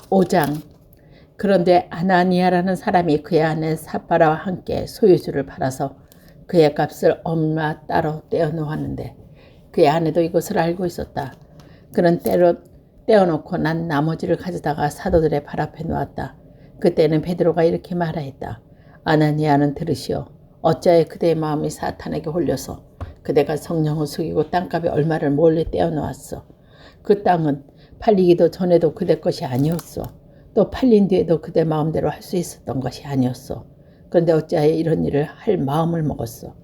5장. 그런데 아나니아라는 사람이 그의 아내 삽바라와 함께 소유주를 팔아서 그의 값을 얼마 따로 떼어놓았는데 그의 아내도 이것을 알고 있었다. 그는 떼어놓고 난 나머지를 가져다가 사도들의 발 앞에 놓았다. 그때는 베드로가 이렇게 말하였다. 아나니아는 들으시오. 어찌하여 그대의 마음이 사탄에게 홀려서 그대가 성령을 속이고 땅값이 얼마를 몰래 떼어놓았어. 그 땅은 팔리기도 전에도 그대 것이 아니었어. 또 팔린 뒤에도 그대 마음대로 할 수 있었던 것이 아니었어. 그런데 어찌하여 이런 일을 할 마음을 먹었어.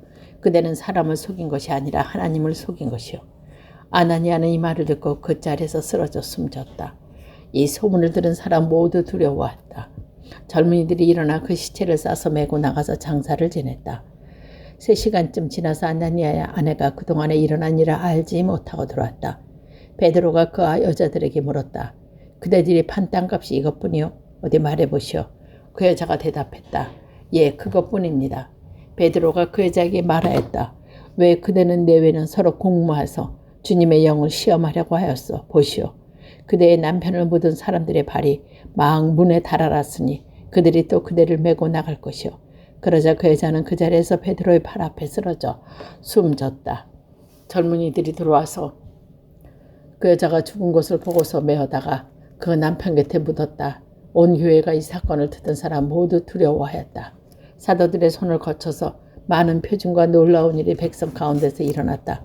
그대는 사람을 속인 것이 아니라 하나님을 속인 것이요. 아나니아는 이 말을 듣고 그 자리에서 쓰러져 숨졌다. 이 소문을 들은 사람 모두 두려워했다. 젊은이들이 일어나 그 시체를 싸서 메고 나가서 장사를 지냈다. 3시간쯤 지나서 아나니아의 아내가 그동안에 일어난 일을 알지 못하고 들어왔다. 베드로가 그 여자들에게 물었다. 그대들이 판 땅값이 이것뿐이요? 어디 말해보시오. 그 여자가 대답했다. 예, 그것뿐입니다. 베드로가 그 여자에게 말하였다. 왜 그대는 내외는 서로 공모해서 주님의 영을 시험하려고 하였어. 보시오. 그대의 남편을 묻은 사람들의 발이 막 문에 달아났으니 그들이 또 그대를 메고 나갈 것이오. 그러자 그 여자는 그 자리에서 베드로의 발 앞에 쓰러져 숨졌다. 젊은이들이 들어와서 그 여자가 죽은 것을 보고서 메어다가 그 남편 곁에 묻었다. 온 교회가 이 사건을 듣던 사람 모두 두려워하였다. 사도들의 손을 거쳐서 많은 표징과 놀라운 일이 백성 가운데서 일어났다.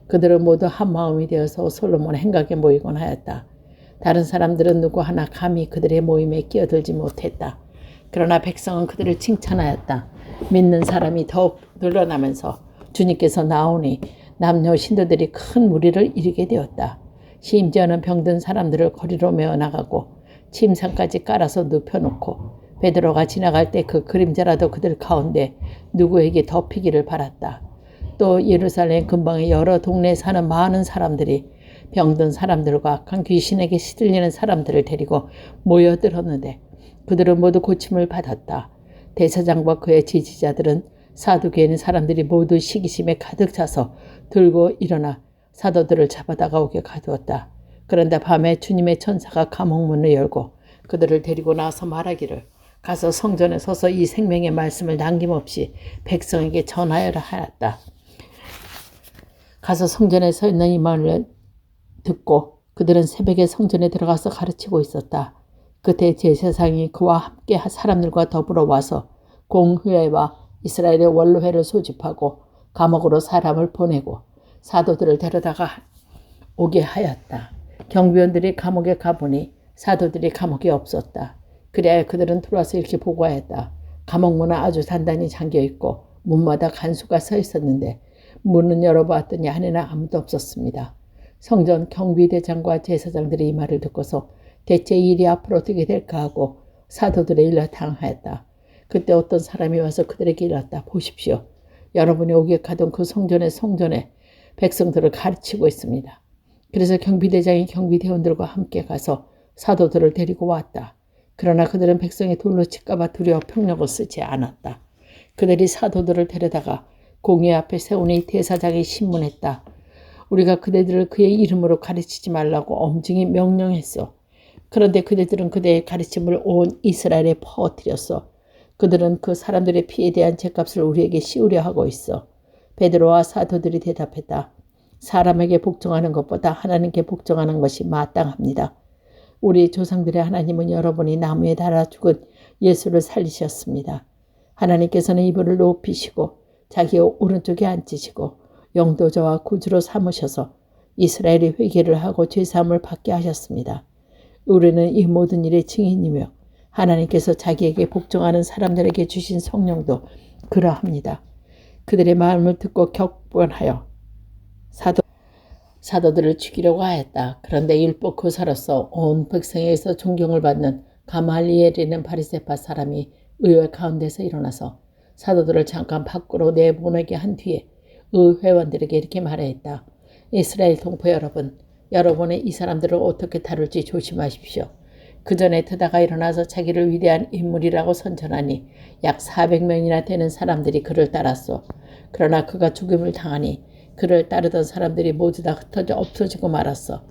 그들은 모두 한 마음이 되어서 솔로몬 행각에 모이곤 하였다. 다른 사람들은 누구 하나 감히 그들의 모임에 끼어들지 못했다. 그러나 백성은 그들을 칭찬하였다. 믿는 사람이 더욱 늘어나면서 주님께서 나오니 남녀 신도들이 큰 무리를 이루게 되었다. 심지어는 병든 사람들을 거리로 메어 나가고 침상까지 깔아서 눕혀놓고 베드로가 지나갈 때 그 그림자라도 그들 가운데 누구에게 덮이기를 바랐다. 또 예루살렘 근방의 여러 동네에 사는 많은 사람들이 병든 사람들과 악한 귀신에게 시들리는 사람들을 데리고 모여들었는데 그들은 모두 고침을 받았다. 대사장과 그의 지지자들은 사두개인 사람들이 모두 시기심에 가득 차서 들고 일어나 사도들을 잡아다가 오게 가두었다. 그런데 밤에 주님의 천사가 감옥문을 열고 그들을 데리고 나서 말하기를 가서 성전에 서서 이 생명의 말씀을 남김없이 백성에게 전하여라 하였다. 가서 성전에 서 있는 이 말을 듣고 그들은 새벽에 성전에 들어가서 가르치고 있었다. 그때 제사장이 그와 함께 사람들과 더불어 와서 공회와 이스라엘의 원로회를 소집하고 감옥으로 사람을 보내고 사도들을 데려다가 오게 하였다. 경비원들이 감옥에 가보니 사도들이 감옥에 없었다. 그래야 그들은 들어와서 이렇게 보고하였다. 감옥문은 아주 단단히 잠겨있고 문마다 간수가 서 있었는데 문은 열어보았더니 안에는 아무도 없었습니다. 성전 경비대장과 제사장들이 이 말을 듣고서 대체 이 일이 앞으로 어떻게 될까 하고 사도들의 일로 당하였다. 그때 어떤 사람이 와서 그들에게 이렀다. 보십시오. 여러분이 오게 가던 그 성전에 백성들을 가르치고 있습니다. 그래서 경비대장이 경비대원들과 함께 가서 사도들을 데리고 왔다. 그러나 그들은 백성이 돌로 칠까봐 두려워 병력을 쓰지 않았다. 그들이 사도들을 데려다가 공회 앞에 세우니 대사장이 신문했다. 우리가 그대들을 그의 이름으로 가르치지 말라고 엄중히 명령했어. 그런데 그대들은 그대의 가르침을 온 이스라엘에 퍼뜨렸어. 그들은 그 사람들의 피에 대한 죗값을 우리에게 씌우려 하고 있어. 베드로와 사도들이 대답했다. 사람에게 복종하는 것보다 하나님께 복종하는 것이 마땅합니다. 우리 조상들의 하나님은 여러분이 나무에 달아 죽은 예수를 살리셨습니다. 하나님께서는 이분을 높이시고 자기 오른쪽에 앉히시고 영도자와 구주로 삼으셔서 이스라엘이 회개를 하고 죄사함을 받게 하셨습니다. 우리는 이 모든 일의 증인이며 하나님께서 자기에게 복종하는 사람들에게 주신 성령도 그러합니다. 그들의 마음을 듣고 격분하여 사도들을 죽이려고 하였다. 그런데 율법 교사로서 온 백성에게서 존경을 받는 가말리엘이라는 바리새파 사람이 의회 가운데서 일어나서 사도들을 잠깐 밖으로 내보내게 한 뒤에 의회원들에게 이렇게 말하였다. 이스라엘 동포 여러분, 여러분의 이 사람들을 어떻게 다룰지 조심하십시오. 그 전에 드다가 일어나서 자기를 위대한 인물이라고 선전하니 약 400명이나 되는 사람들이 그를 따랐소. 그러나 그가 죽임을 당하니 그를 따르던 사람들이 모두 다 흩어져 없어지고 말았어.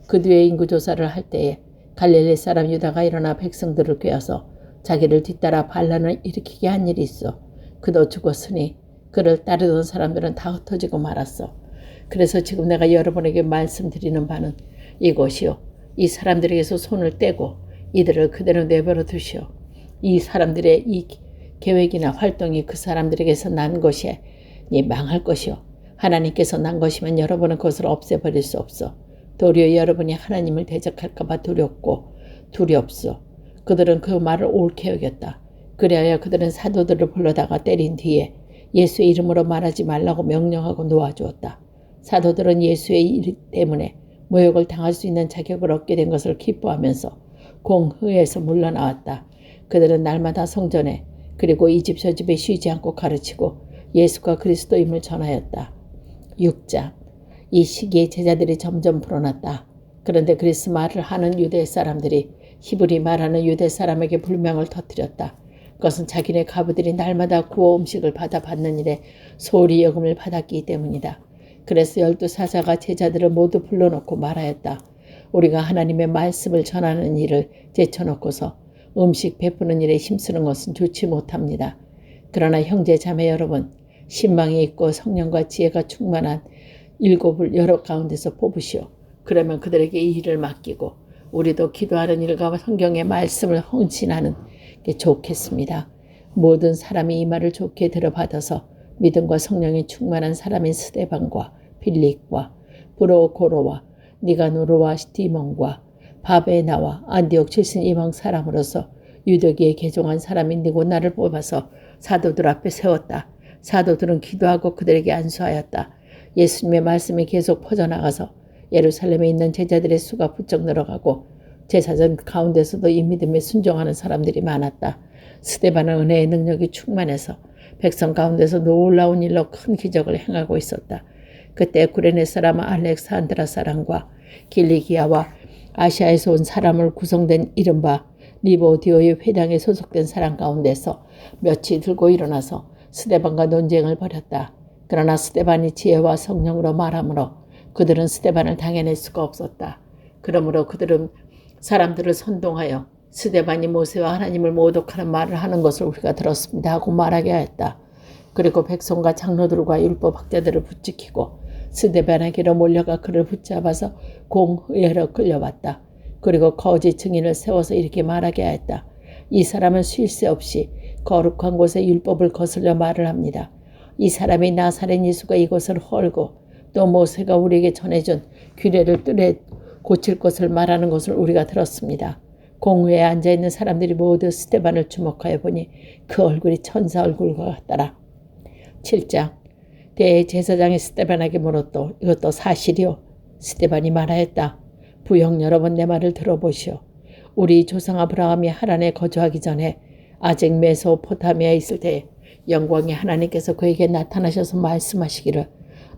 그 뒤에 인구조사를 할 때에 갈릴리 사람 유다가 일어나 백성들을 꾀어서 자기를 뒤따라 반란을 일으키게 한 일이 있어. 그도 죽었으니 그를 따르던 사람들은 다 흩어지고 말았어. 그래서 지금 내가 여러분에게 말씀드리는 바는 이것이요. 이 사람들에게서 손을 떼고 이들을 그대로 내버려 두시오. 이 사람들의 이 계획이나 활동이 그 사람들에게서 난 것이 망할 것이요. 하나님께서 난 것이면 여러분은 그것을 없애버릴 수 없어. 도리어 여러분이 하나님을 대적할까 봐 두렵소. 그들은 그 말을 옳게 여겼다. 그래야 그들은 사도들을 불러다가 때린 뒤에 예수의 이름으로 말하지 말라고 명령하고 놓아주었다. 사도들은 예수의 일 때문에 모욕을 당할 수 있는 자격을 얻게 된 것을 기뻐하면서 공회에서 물러나왔다. 그들은 날마다 성전에 그리고 이 집 저 집에 쉬지 않고 가르치고 예수가 그리스도임을 전하였다. 6장. 이 시기에 제자들이 점점 불어났다. 그런데 그리스 말을 하는 유대 사람들이 히브리 말하는 유대 사람에게 불명을 터뜨렸다. 그것은 자기네 가부들이 날마다 구워 음식을 받는 일에 소홀히 여금을 받았기 때문이다. 그래서 12사자가 제자들을 모두 불러놓고 말하였다. 우리가 하나님의 말씀을 전하는 일을 제쳐놓고서 음식 베푸는 일에 힘쓰는 것은 좋지 못합니다. 그러나 형제 자매 여러분, 신망이 있고 성령과 지혜가 충만한 7을 여러 가운데서 뽑으시오. 그러면 그들에게 이 일을 맡기고 우리도 기도하는 일과 성경의 말씀을 헌신하는 게 좋겠습니다. 모든 사람이 이 말을 좋게 들어받아서 믿음과 성령이 충만한 사람인 스데반과 빌립과 브로고로와 니가노르와 디몬과 바베나와 안디옥 출신 이방 사람으로서 유대기에 개종한 사람인 니고나를 뽑아서 사도들 앞에 세웠다. 사도들은 기도하고 그들에게 안수하였다. 예수님의 말씀이 계속 퍼져나가서 예루살렘에 있는 제자들의 수가 부쩍 늘어가고 제사장 가운데서도 이 믿음에 순종하는 사람들이 많았다. 스데반은 은혜의 능력이 충만해서 백성 가운데서 놀라운 일로 큰 기적을 행하고 있었다. 그때 구레네 사람 알렉산드라 사람과 길리기아와 아시아에서 온 사람을 구성된 이른바 리보디오의 회당에 소속된 사람 가운데서 몇이 들고 일어나서 스데반과 논쟁을 벌였다. 그러나 스데반이 지혜와 성령으로 말하므로 그들은 스데반을 당해낼 수가 없었다. 그러므로 그들은 사람들을 선동하여 스데반이 모세와 하나님을 모독하는 말을 하는 것을 우리가 들었습니다 하고 말하게 하였다. 그리고 백성과 장로들과 율법학자들을 붙지키고 스데반에게로 몰려가 그를 붙잡아서 공회로 끌려왔다. 그리고 거짓 증인을 세워서 이렇게 말하게 하였다. 이 사람은 쉴 새 없이 거룩한 곳에 율법을 거슬려 말을 합니다. 이 사람이 나사렛 예수가 이곳을 헐고 또 모세가 우리에게 전해준 규례를 뜰에 고칠 것을 말하는 것을 우리가 들었습니다. 공회에 앉아있는 사람들이 모두 스데반을 주목하여 보니 그 얼굴이 천사 얼굴과 같더라. 7장. 대제사장이 스데반에게 물었도 이것도 사실이요. 스데반이 말하였다. 부형 여러분 내 말을 들어보시오. 우리 조상 아브라함이 하란에 거주하기 전에 아직 메소포타미아에 있을 때 영광의 하나님께서 그에게 나타나셔서 말씀하시기를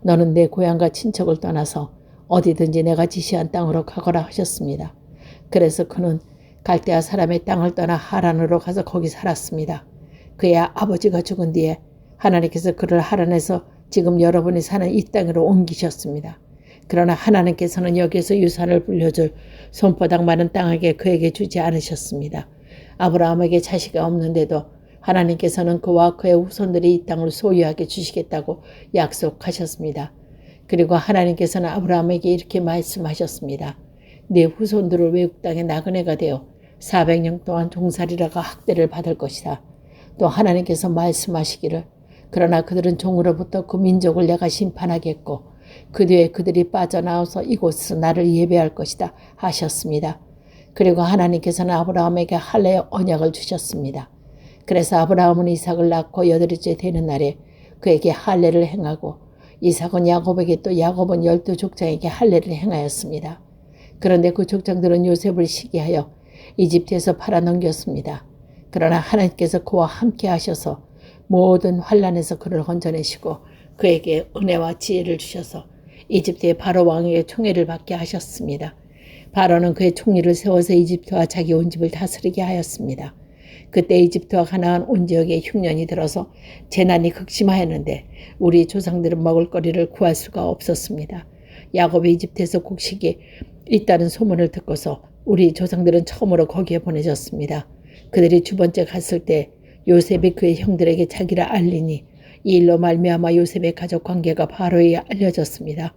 너는 내 고향과 친척을 떠나서 어디든지 내가 지시한 땅으로 가거라 하셨습니다. 그래서 그는 갈대아 사람의 땅을 떠나 하란으로 가서 거기 살았습니다. 그의 아버지가 죽은 뒤에 하나님께서 그를 하란에서 지금 여러분이 사는 이 땅으로 옮기셨습니다. 그러나 하나님께서는 여기에서 유산을 불려줄 손바닥 많은 땅에게 그에게 주지 않으셨습니다. 아브라함에게 자식이 없는데도 하나님께서는 그와 그의 후손들이 이 땅을 소유하게 주시겠다고 약속하셨습니다. 그리고 하나님께서는 아브라함에게 이렇게 말씀하셨습니다. 네 후손들을 외국 땅에 나그네가 되어 400년 동안 종살이라가 학대를 받을 것이다. 또 하나님께서 말씀하시기를 그러나 그들은 종으로부터 그 민족을 내가 심판하겠고 그 뒤에 그들이 빠져나와서 이곳에서 나를 예배할 것이다 하셨습니다. 그리고 하나님께서는 아브라함에게 할례의 언약을 주셨습니다. 그래서 아브라함은 이삭을 낳고 8일째 되는 날에 그에게 할례를 행하고 이삭은 야곱에게 또 야곱은 12족장에게 할례를 행하였습니다. 그런데 그 족장들은 요셉을 시기하여 이집트에서 팔아넘겼습니다. 그러나 하나님께서 그와 함께 하셔서 모든 환난에서 그를 건져내시고 그에게 은혜와 지혜를 주셔서 이집트의 바로 왕에게 총애를 받게 하셨습니다. 바로는 그의 총리를 세워서 이집트와 자기 온 집을 다스리게 하였습니다. 그때 이집트와 가나안 온 지역에 흉년이 들어서 재난이 극심하였는데 우리 조상들은 먹을거리를 구할 수가 없었습니다. 야곱이 이집트에서 곡식이 있다는 소문을 듣고서 우리 조상들은 처음으로 거기에 보내졌습니다. 그들이 두 번째 갔을 때 요셉이 그의 형들에게 자기를 알리니 이 일로 말미암아 요셉의 가족 관계가 바로에게 알려졌습니다.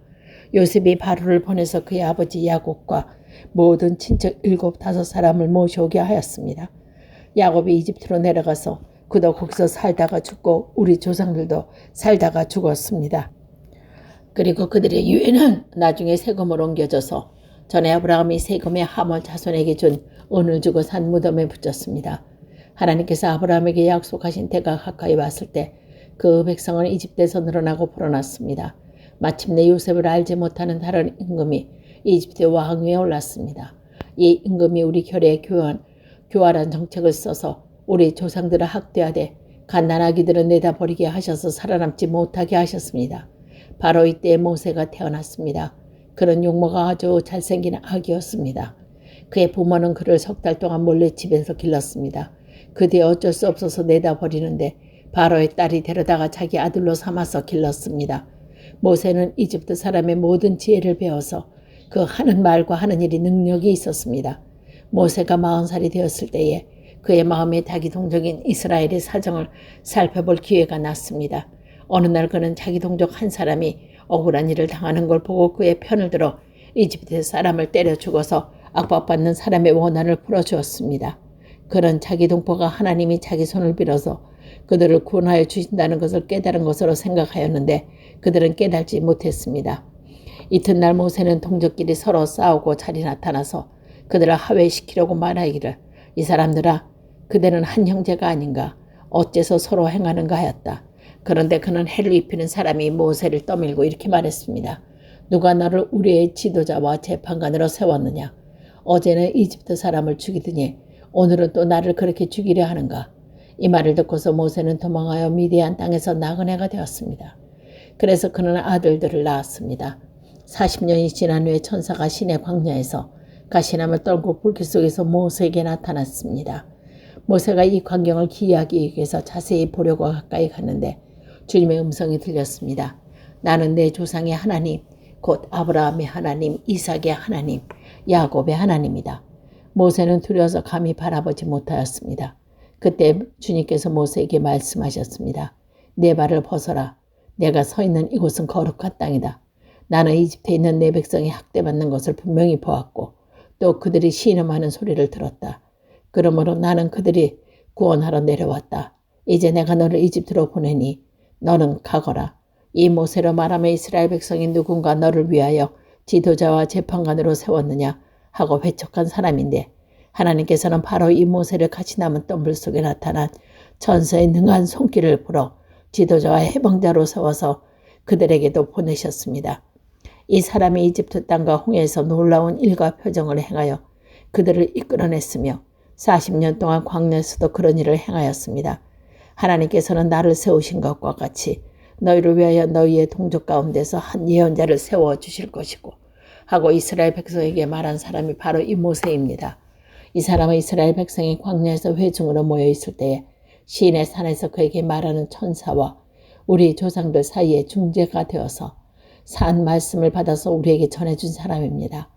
요셉이 바로를 보내서 그의 아버지 야곱과 모든 친척 7-5사람을 모셔오게 하였습니다. 야곱이 이집트로 내려가서 그도 거기서 살다가 죽고 우리 조상들도 살다가 죽었습니다. 그리고 그들의 유해는 나중에 세금으로 옮겨져서 전에 아브라함이 세금의 하몰 자손에게 준 은을 주고 산 무덤에 붙였습니다. 하나님께서 아브라함에게 약속하신 때가 가까이 왔을 때 그 백성은 이집트에서 늘어나고 불어났습니다. 마침내 요셉을 알지 못하는 다른 임금이 이집트 왕 위에 올랐습니다. 이 임금이 우리 결의에 교활한 정책을 써서 우리 조상들을 학대하되 갓난아기들은 내다버리게 하셔서 살아남지 못하게 하셨습니다. 바로 이때 모세가 태어났습니다. 그는 용모가 아주 잘생긴 아기였습니다. 그의 부모는 그를 3달 동안 몰래 집에서 길렀습니다. 그 뒤에 어쩔 수 없어서 내다버리는데 바로의 딸이 데려다가 자기 아들로 삼아서 길렀습니다. 모세는 이집트 사람의 모든 지혜를 배워서 그 하는 말과 하는 일이 능력이 있었습니다. 모세가 40살이 되었을 때에 그의 마음에 자기 동족인 이스라엘의 사정을 살펴볼 기회가 났습니다. 어느 날 그는 자기 동족 한 사람이 억울한 일을 당하는 걸 보고 그의 편을 들어 이집트 사람을 때려 죽어서 압박받는 사람의 원한을 풀어주었습니다. 그는 자기 동포가 하나님이 자기 손을 빌어서 그들을 구원하여 주신다는 것을 깨달은 것으로 생각하였는데 그들은 깨달지 못했습니다. 이튿날 모세는 동족끼리 서로 싸우고 자리 나타나서 그들을 하회시키려고 말하기를 이 사람들아 그대는 한 형제가 아닌가 어째서 서로 행하는가 하였다. 그런데 그는 해를 입히는 사람이 모세를 떠밀고 이렇게 말했습니다. 누가 너를 우리의 지도자와 재판관으로 세웠느냐. 어제는 이집트 사람을 죽이더니 오늘은 또 나를 그렇게 죽이려 하는가. 이 말을 듣고서 모세는 도망하여 미디안 땅에서 나그네가 되었습니다. 그래서 그는 아들들을 낳았습니다. 40년이 지난 후에 천사가 시내 광야에서 가시나무를 떨고 불길 속에서 모세에게 나타났습니다. 모세가 이 광경을 기이하기 위해서 자세히 보려고 가까이 갔는데 주님의 음성이 들렸습니다. 나는 내 조상의 하나님, 곧 아브라함의 하나님, 이삭의 하나님, 야곱의 하나님이다. 모세는 두려워서 감히 바라보지 못하였습니다. 그때 주님께서 모세에게 말씀하셨습니다. 내 발을 벗어라. 내가 서 있는 이곳은 거룩한 땅이다. 나는 이집트에 있는 내 백성이 학대받는 것을 분명히 보았고 또 그들이 신음하는 소리를 들었다. 그러므로 나는 그들이 구원하러 내려왔다. 이제 내가 너를 이집트로 보내니 너는 가거라. 이 모세로 말하며 이스라엘 백성이 누군가 너를 위하여 지도자와 재판관으로 세웠느냐 하고 회척한 사람인데 하나님께서는 바로 이 모세를 같이 남은 덤불 속에 나타난 천사의 능한 손길을 불어 지도자와 해방자로 세워서 그들에게도 보내셨습니다. 이 사람이 이집트 땅과 홍해에서 놀라운 일과 표정을 행하여 그들을 이끌어냈으며 40년 동안 광야에서도 그런 일을 행하였습니다. 하나님께서는 나를 세우신 것과 같이 너희를 위하여 너희의 동족 가운데서 한 예언자를 세워주실 것이고 하고 이스라엘 백성에게 말한 사람이 바로 이 모세입니다. 이 사람은 이스라엘 백성이 광야에서 회중으로 모여있을 때에 시내 산에서 그에게 말하는 천사와 우리 조상들 사이에 중재가 되어서 산 말씀을 받아서 우리에게 전해준 사람입니다.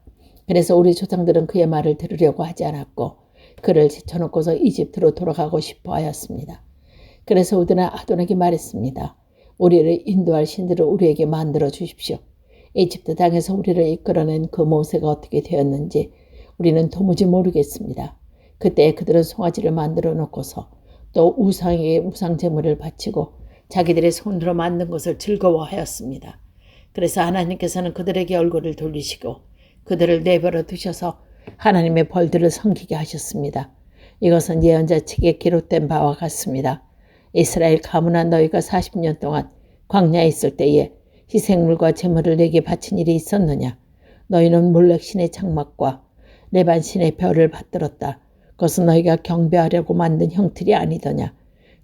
그래서 우리 조상들은 그의 말을 들으려고 하지 않았고 그를 제쳐놓고서 이집트로 돌아가고 싶어 하였습니다. 그래서 우리는 아돈에게 말했습니다. 우리를 인도할 신들을 우리에게 만들어 주십시오. 이집트 땅에서 우리를 이끌어낸 그 모세가 어떻게 되었는지 우리는 도무지 모르겠습니다. 그때 그들은 송아지를 만들어 놓고서 또 우상에게 우상 제물을 바치고 자기들의 손으로 만든 것을 즐거워하였습니다. 그래서 하나님께서는 그들에게 얼굴을 돌리시고 그들을 내버려 두셔서 하나님의 벌들을 섬기게 하셨습니다. 이것은 예언자 책에 기록된 바와 같습니다. 이스라엘 가문한 너희가 40년 동안 광야에 있을 때에 희생물과 제물을 내게 바친 일이 있었느냐? 너희는 몰렉 신의 장막과 레반 신의 별을 받들었다. 그것은 너희가 경배하려고 만든 형틀이 아니더냐?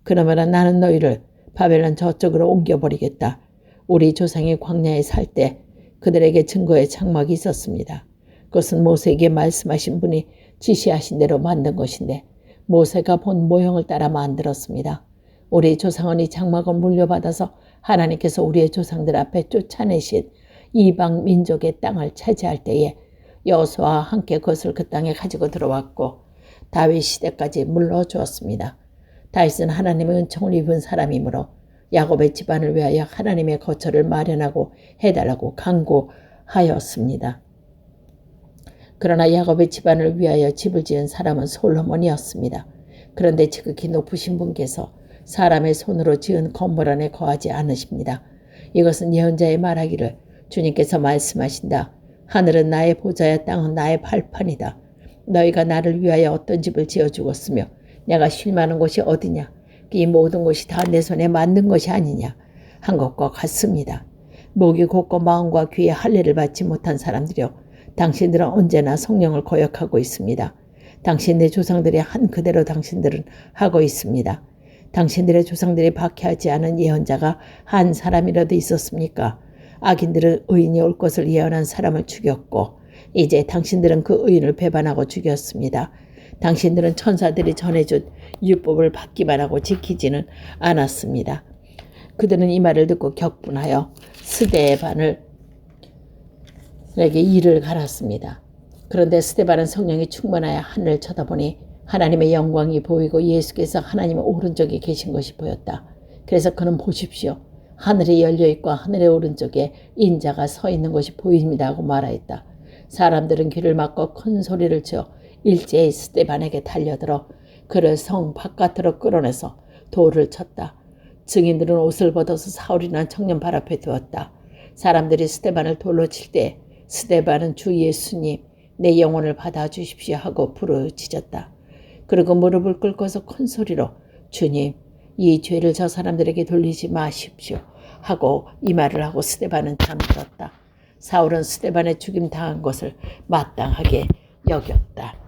그러면 나는 너희를 바벨론 저쪽으로 옮겨버리겠다. 우리 조상이 광야에 살 때 그들에게 증거의 장막이 있었습니다. 그것은 모세에게 말씀하신 분이 지시하신 대로 만든 것인데 모세가 본 모형을 따라 만들었습니다. 우리 조상은 이 장막을 물려받아서 하나님께서 우리의 조상들 앞에 쫓아내신 이방 민족의 땅을 차지할 때에 여호수아와 함께 그것을 그 땅에 가지고 들어왔고 다윗 시대까지 물러주었습니다. 다윗은 하나님의 은총을 입은 사람이므로 야곱의 집안을 위하여 하나님의 거처를 마련하고 해달라고 간구하였습니다. 그러나 야곱의 집안을 위하여 집을 지은 사람은 솔로몬이었습니다. 그런데 지극히 높으신 분께서 사람의 손으로 지은 건물 안에 거하지 않으십니다. 이것은 예언자의 말하기를 주님께서 말씀하신다. 하늘은 나의 보좌야 땅은 나의 발판이다. 너희가 나를 위하여 어떤 집을 지어 주었으며 내가 쉴만한 곳이 어디냐. 이 모든 것이 다 내 손에 만든 것이 아니냐 한 것과 같습니다. 목이 곧고 마음과 귀에 할례를 받지 못한 사람들이여 당신들은 언제나 성령을 거역하고 있습니다. 당신의 조상들이 한 그대로 당신들은 하고 있습니다. 당신들의 조상들이 박해하지 않은 예언자가 한 사람이라도 있었습니까? 악인들은 의인이 올 것을 예언한 사람을 죽였고 이제 당신들은 그 의인을 배반하고 죽였습니다. 당신들은 천사들이 전해준 율법을 받기만 하고 지키지는 않았습니다. 그들은 이 말을 듣고 격분하여 스데반에게 이를 갈았습니다. 그런데 스데반은 성령이 충만하여 하늘을 쳐다보니 하나님의 영광이 보이고 예수께서 하나님의 오른쪽에 계신 것이 보였다. 그래서 그는 보십시오. 하늘이 열려있고 하늘의 오른쪽에 인자가 서 있는 것이 보입니다 하고 말하였다. 사람들은 귀를 막고 큰 소리를 지어 일제히 스데반에게 달려들어 그를 성 바깥으로 끌어내서 돌을 쳤다. 증인들은 옷을 벗어서 사울이라는 청년 발 앞에 두었다. 사람들이 스데반을 돌로 칠 때 스데반은 주 예수님 내 영혼을 받아주십시오 하고 부르짖었다. 그리고 무릎을 꿇고서 큰 소리로 주님 이 죄를 저 사람들에게 돌리지 마십시오 하고 이 말을 하고 스데반은 잠들었다. 사울은 스데반의 죽임 당한 것을 마땅하게 여겼다.